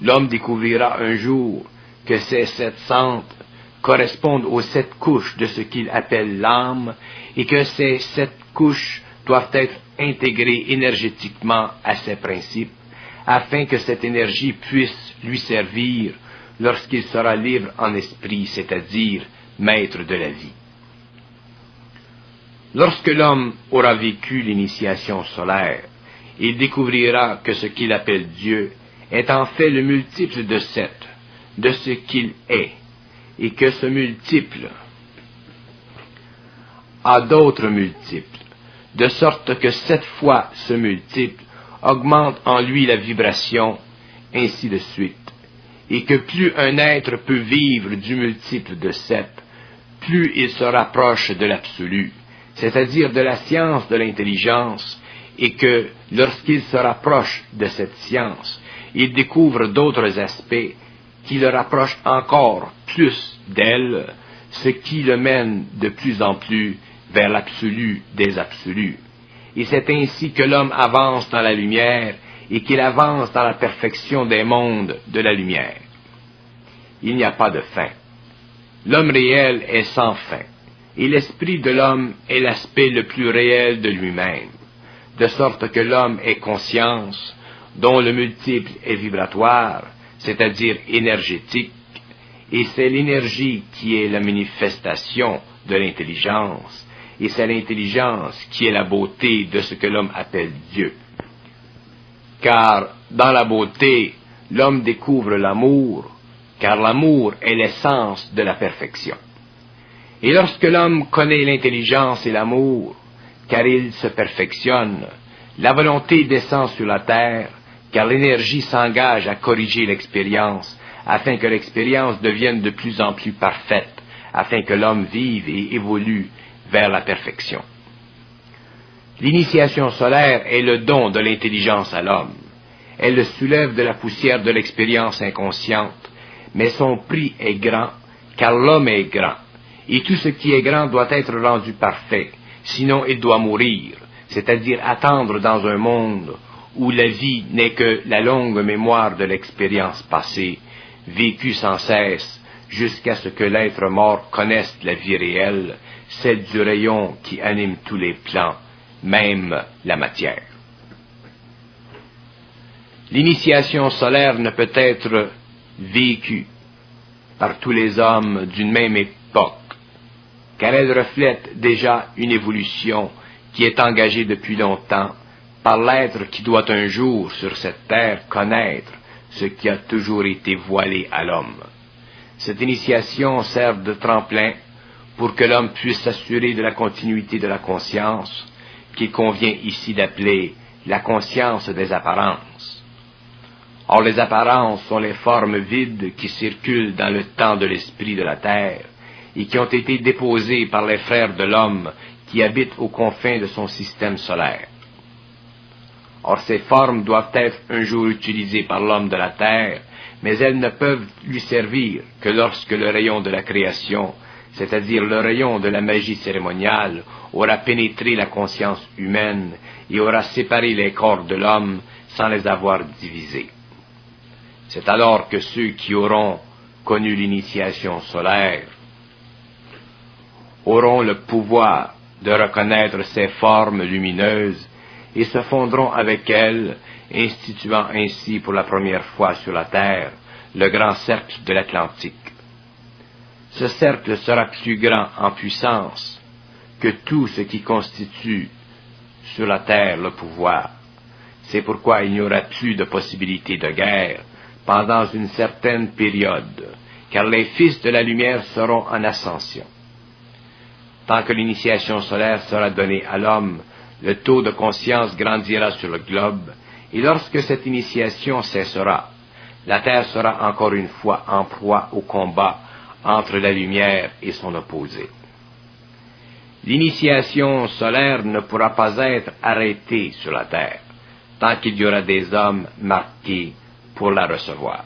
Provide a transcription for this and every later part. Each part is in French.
l'homme découvrira un jour que ces 7 centres correspondent aux 7 couches de ce qu'il appelle l'âme, et que ces 7 couches doivent être intégrées énergétiquement à ces principes, afin que cette énergie puisse lui servir lorsqu'il sera libre en esprit, c'est-à-dire maître de la vie. Lorsque l'homme aura vécu l'initiation solaire, il découvrira que ce qu'il appelle Dieu est en fait le multiple de 7, de ce qu'il est, et que ce multiple a d'autres multiples, de sorte que 7 fois ce multiple augmente en lui la vibration, ainsi de suite, et que plus un être peut vivre du multiple de 7, plus il se rapproche de l'absolu, c'est-à-dire de la science de l'intelligence, et que lorsqu'il se rapproche de cette science, il découvre d'autres aspects qui le rapprochent encore plus d'elle, ce qui le mène de plus en plus vers l'absolu des absolus. Et c'est ainsi que l'homme avance dans la lumière et qu'il avance dans la perfection des mondes de la lumière. Il n'y a pas de fin. L'homme réel est sans fin, et l'esprit de l'homme est l'aspect le plus réel de lui-même, de sorte que l'homme est conscience, dont le multiple est vibratoire, c'est-à-dire énergétique, et c'est l'énergie qui est la manifestation de l'intelligence, et c'est l'intelligence qui est la beauté de ce que l'homme appelle Dieu. Car dans la beauté, l'homme découvre l'amour, car l'amour est l'essence de la perfection. Et lorsque l'homme connaît l'intelligence et l'amour, car il se perfectionne, la volonté descend sur la terre, car l'énergie s'engage à corriger l'expérience, afin que l'expérience devienne de plus en plus parfaite, afin que l'homme vive et évolue vers la perfection. L'initiation solaire est le don de l'intelligence à l'homme. Elle le soulève de la poussière de l'expérience inconsciente, mais son prix est grand, car l'homme est grand, et tout ce qui est grand doit être rendu parfait, sinon il doit mourir, c'est-à-dire attendre dans un monde où la vie n'est que la longue mémoire de l'expérience passée, vécue sans cesse, jusqu'à ce que l'être mort connaisse la vie réelle, celle du rayon qui anime tous les plans, même la matière. L'initiation solaire ne peut être vécue par tous les hommes d'une même époque, car elle reflète déjà une évolution qui est engagée depuis longtemps par l'être qui doit un jour sur cette terre connaître ce qui a toujours été voilé à l'homme. Cette initiation sert de tremplin pour que l'homme puisse s'assurer de la continuité de la conscience, qu'il convient ici d'appeler la conscience des apparences. Or, les apparences sont les formes vides qui circulent dans le temps de l'esprit de la terre et qui ont été déposées par les frères de l'homme qui habitent aux confins de son système solaire. Or, ces formes doivent être un jour utilisées par l'homme de la terre, mais elles ne peuvent lui servir que lorsque le rayon de la création, c'est-à-dire le rayon de la magie cérémoniale, aura pénétré la conscience humaine et aura séparé les corps de l'homme sans les avoir divisés. C'est alors que ceux qui auront connu l'initiation solaire auront le pouvoir de reconnaître ces formes lumineuses et se fondront avec elles, instituant ainsi pour la première fois sur la terre le grand cercle de l'Atlantique. Ce cercle sera plus grand en puissance que tout ce qui constitue sur la terre le pouvoir. C'est pourquoi il n'y aura plus de possibilité de guerre pendant une certaine période, car les fils de la lumière seront en ascension. Tant que l'initiation solaire sera donnée à l'homme, le taux de conscience grandira sur le globe, et lorsque cette initiation cessera, la Terre sera encore une fois en proie au combat entre la lumière et son opposé. L'initiation solaire ne pourra pas être arrêtée sur la Terre, tant qu'il y aura des hommes marqués pour la recevoir.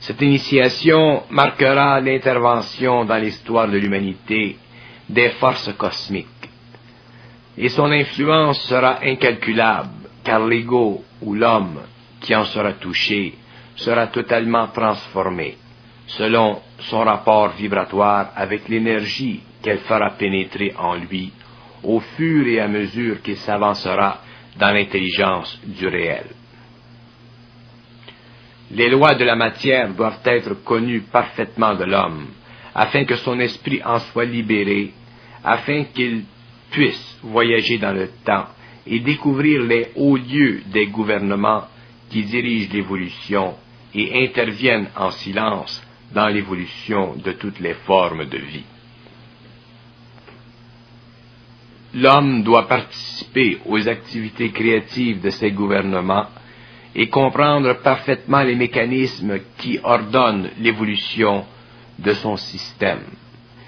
Cette initiation marquera l'intervention dans l'histoire de l'humanité des forces cosmiques, et son influence sera incalculable, car l'ego où l'homme qui en sera touché sera totalement transformé, selon son rapport vibratoire avec l'énergie qu'elle fera pénétrer en lui, au fur et à mesure qu'il s'avancera dans l'intelligence du réel. Les lois de la matière doivent être connues parfaitement de l'homme, afin que son esprit en soit libéré, afin qu'il puisse voyager dans le temps et découvrir les hauts lieux des gouvernements qui dirigent l'évolution et interviennent en silence dans l'évolution de toutes les formes de vie. L'homme doit participer aux activités créatives de ces gouvernements et comprendre parfaitement les mécanismes qui ordonnent l'évolution de son système.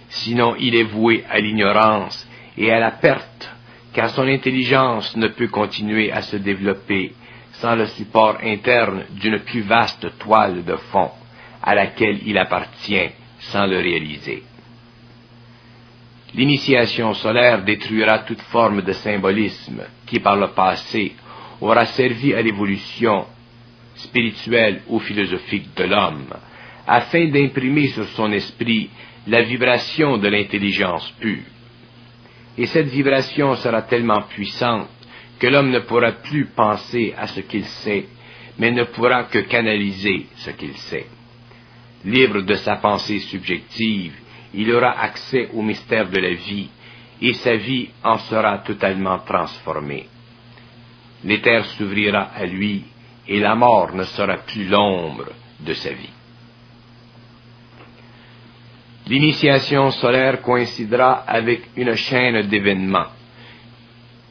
Sinon, il est voué à l'ignorance et à la perte, car son intelligence ne peut continuer à se développer sans le support interne d'une plus vaste toile de fond à laquelle il appartient sans le réaliser. L'initiation solaire détruira toute forme de symbolisme qui, par le passé, aura servi à l'évolution spirituelle ou philosophique de l'homme, afin d'imprimer sur son esprit la vibration de l'intelligence pure. Et cette vibration sera tellement puissante que l'homme ne pourra plus penser à ce qu'il sait, mais ne pourra que canaliser ce qu'il sait. Libre de sa pensée subjective, il aura accès au mystère de la vie, et sa vie en sera totalement transformée. L'éther s'ouvrira à lui, et la mort ne sera plus l'ombre de sa vie. L'initiation solaire coïncidera avec une chaîne d'événements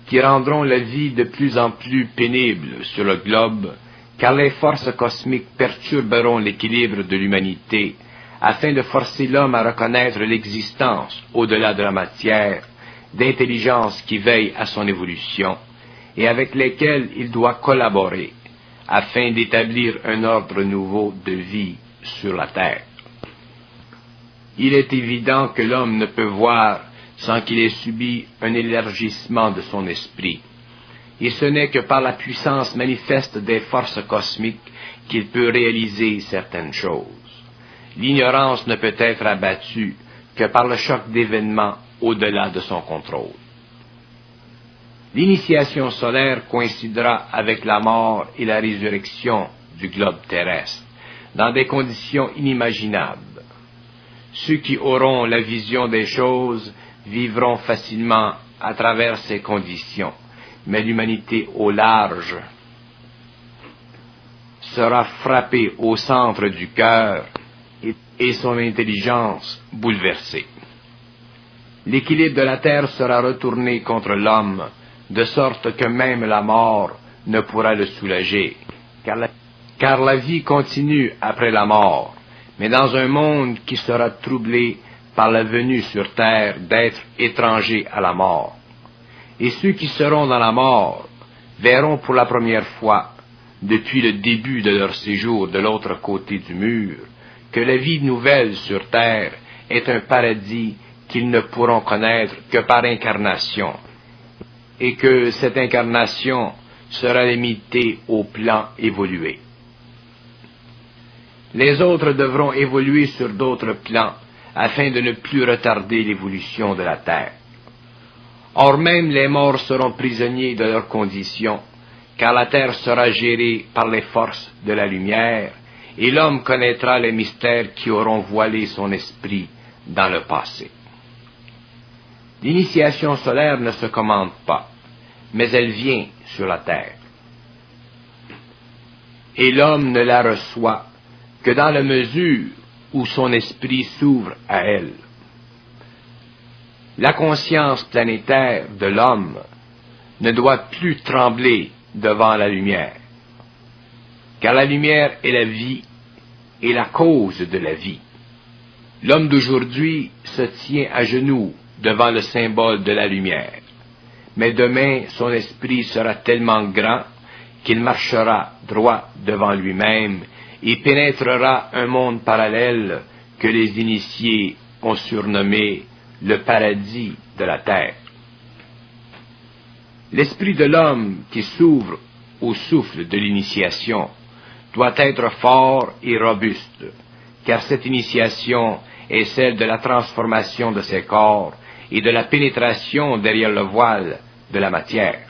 qui rendront la vie de plus en plus pénible sur le globe, car les forces cosmiques perturberont l'équilibre de l'humanité afin de forcer l'homme à reconnaître l'existence, au-delà de la matière, d'intelligences qui veillent à son évolution et avec lesquelles il doit collaborer afin d'établir un ordre nouveau de vie sur la Terre. Il est évident que l'homme ne peut voir sans qu'il ait subi un élargissement de son esprit, et ce n'est que par la puissance manifeste des forces cosmiques qu'il peut réaliser certaines choses. L'ignorance ne peut être abattue que par le choc d'événements au-delà de son contrôle. L'initiation solaire coïncidera avec la mort et la résurrection du globe terrestre, dans des conditions inimaginables. Ceux qui auront la vision des choses vivront facilement à travers ces conditions, mais l'humanité au large sera frappée au centre du cœur et son intelligence bouleversée. L'équilibre de la terre sera retourné contre l'homme, de sorte que même la mort ne pourra le soulager, car la vie continue après la mort, mais dans un monde qui sera troublé par la venue sur terre d'êtres étrangers à la mort. Et ceux qui seront dans la mort verront pour la première fois, depuis le début de leur séjour de l'autre côté du mur, que la vie nouvelle sur terre est un paradis qu'ils ne pourront connaître que par incarnation, et que cette incarnation sera limitée au plan évolué. Les autres devront évoluer sur d'autres plans afin de ne plus retarder l'évolution de la Terre. Or même les morts seront prisonniers de leurs conditions, car la Terre sera gérée par les forces de la lumière, et l'homme connaîtra les mystères qui auront voilé son esprit dans le passé. L'initiation solaire ne se commande pas, mais elle vient sur la Terre. Et l'homme ne la reçoit que dans la mesure où son esprit s'ouvre à elle. La conscience planétaire de l'homme ne doit plus trembler devant la lumière, car la lumière est la vie et la cause de la vie. L'homme d'aujourd'hui se tient à genoux devant le symbole de la lumière, mais demain son esprit sera tellement grand qu'il marchera droit devant lui-même et pénétrera un monde parallèle que les initiés ont surnommé le paradis de la terre. L'esprit de l'homme qui s'ouvre au souffle de l'initiation doit être fort et robuste, car cette initiation est celle de la transformation de ses corps et de la pénétration derrière le voile de la matière.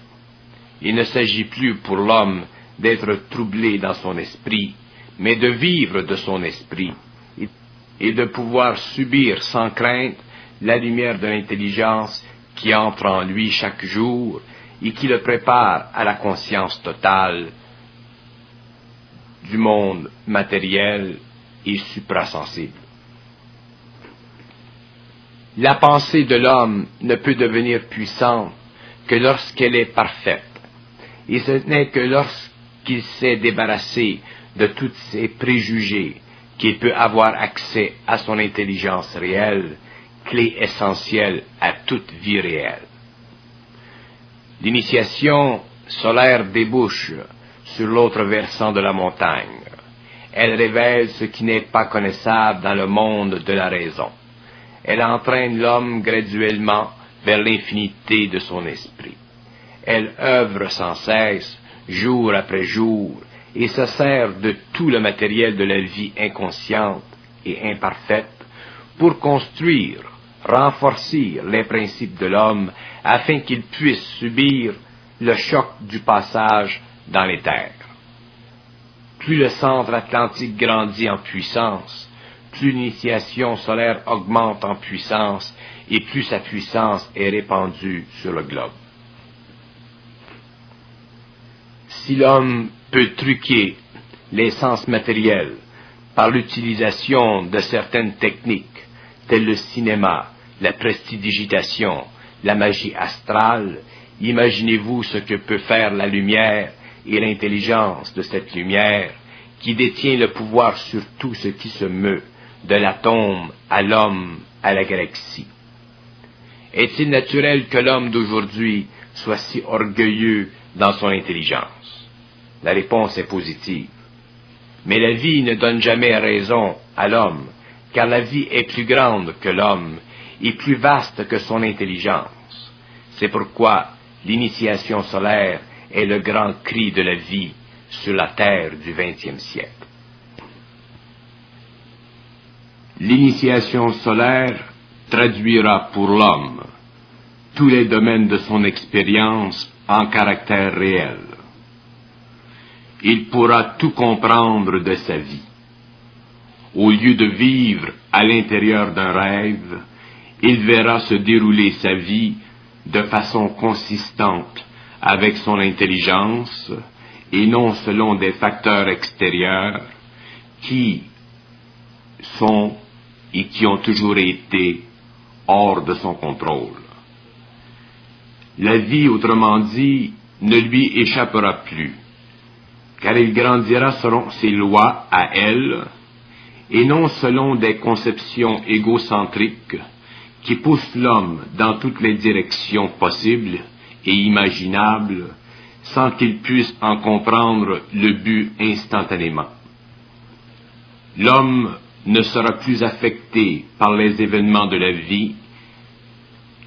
Il ne s'agit plus pour l'homme d'être troublé dans son esprit, mais de vivre de son esprit et de pouvoir subir sans crainte la lumière de l'intelligence qui entre en lui chaque jour et qui le prépare à la conscience totale du monde matériel et suprasensible. La pensée de l'homme ne peut devenir puissante que lorsqu'elle est parfaite, et ce n'est que lorsqu'il s'est débarrassé de tous ses préjugés qu'il peut avoir accès à son intelligence réelle, clé essentielle à toute vie réelle. L'initiation solaire débouche sur l'autre versant de la montagne. Elle révèle ce qui n'est pas connaissable dans le monde de la raison. Elle entraîne l'homme graduellement vers l'infinité de son esprit. Elle œuvre sans cesse, jour après jour, et se sert de tout le matériel de la vie inconsciente et imparfaite pour construire, renforcer les principes de l'homme afin qu'il puisse subir le choc du passage dans les terres. Plus le centre atlantique grandit en puissance, plus l'initiation solaire augmente en puissance et plus sa puissance est répandue sur le globe. Si l'homme peut truquer les sens matériels par l'utilisation de certaines techniques, telles le cinéma, la prestidigitation, la magie astrale, imaginez-vous ce que peut faire la lumière et l'intelligence de cette lumière qui détient le pouvoir sur tout ce qui se meut, de l'atome à l'homme à la galaxie. Est-il naturel que l'homme d'aujourd'hui soit si orgueilleux dans son intelligence? La réponse est positive. Mais la vie ne donne jamais raison à l'homme, car la vie est plus grande que l'homme et plus vaste que son intelligence. C'est pourquoi l'initiation solaire est le grand cri de la vie sur la terre du XXe siècle. L'initiation solaire traduira pour l'homme tous les domaines de son expérience en caractère réel. Il pourra tout comprendre de sa vie. Au lieu de vivre à l'intérieur d'un rêve, il verra se dérouler sa vie de façon consistante avec son intelligence et non selon des facteurs extérieurs qui sont et qui ont toujours été hors de son contrôle. La vie, autrement dit, ne lui échappera plus, car il grandira selon ses lois à elle, et non selon des conceptions égocentriques qui poussent l'homme dans toutes les directions possibles et imaginables, sans qu'il puisse en comprendre le but instantanément. L'homme ne sera plus affecté par les événements de la vie,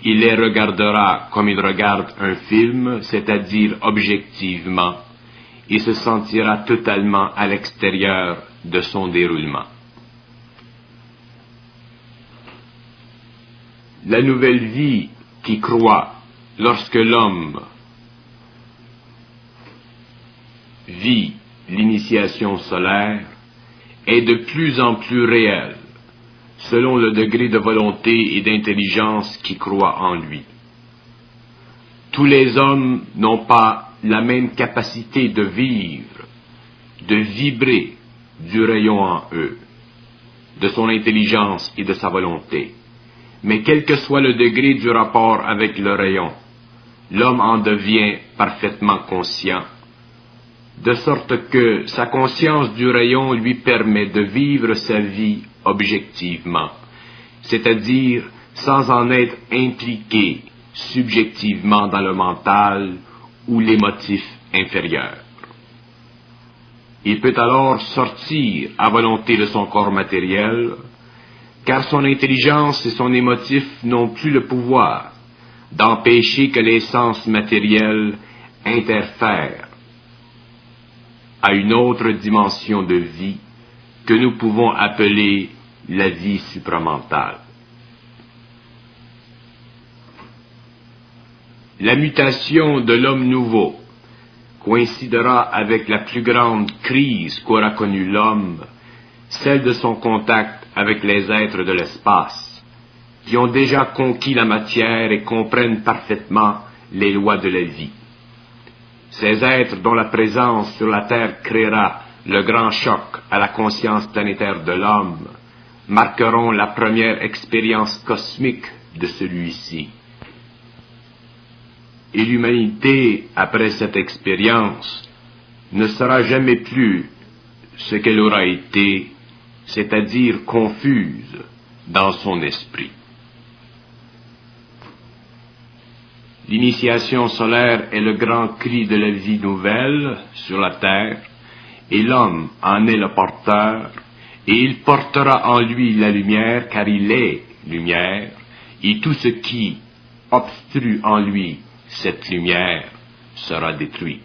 il les regardera comme il regarde un film, c'est-à-dire objectivement, et se sentira totalement à l'extérieur de son déroulement. La nouvelle vie qui croît lorsque l'homme vit l'initiation solaire est de plus en plus réelle, selon le degré de volonté et d'intelligence qui croît en lui. Tous les hommes n'ont pas la même capacité de vivre, de vibrer du rayon en eux, de son intelligence et de sa volonté. Mais quel que soit le degré du rapport avec le rayon, l'homme en devient parfaitement conscient, de sorte que sa conscience du rayon lui permet de vivre sa vie objectivement, c'est-à-dire sans en être impliqué subjectivement dans le mental ou l'émotif inférieur. Il peut alors sortir à volonté de son corps matériel, car son intelligence et son émotif n'ont plus le pouvoir d'empêcher que les sens matériels interfèrent à une autre dimension de vie que nous pouvons appeler la vie supramentale. La mutation de l'homme nouveau coïncidera avec la plus grande crise qu'aura connue l'homme, celle de son contact avec les êtres de l'espace, qui ont déjà conquis la matière et comprennent parfaitement les lois de la vie. Ces êtres dont la présence sur la Terre créera le grand choc à la conscience planétaire de l'homme marqueront la première expérience cosmique de celui-ci. Et l'humanité, après cette expérience, ne sera jamais plus ce qu'elle aura été, c'est-à-dire confuse dans son esprit. L'initiation solaire est le grand cri de la vie nouvelle sur la terre, et l'homme en est le porteur, et il portera en lui la lumière, car il est lumière, et tout ce qui obstrue en lui cette lumière sera détruit.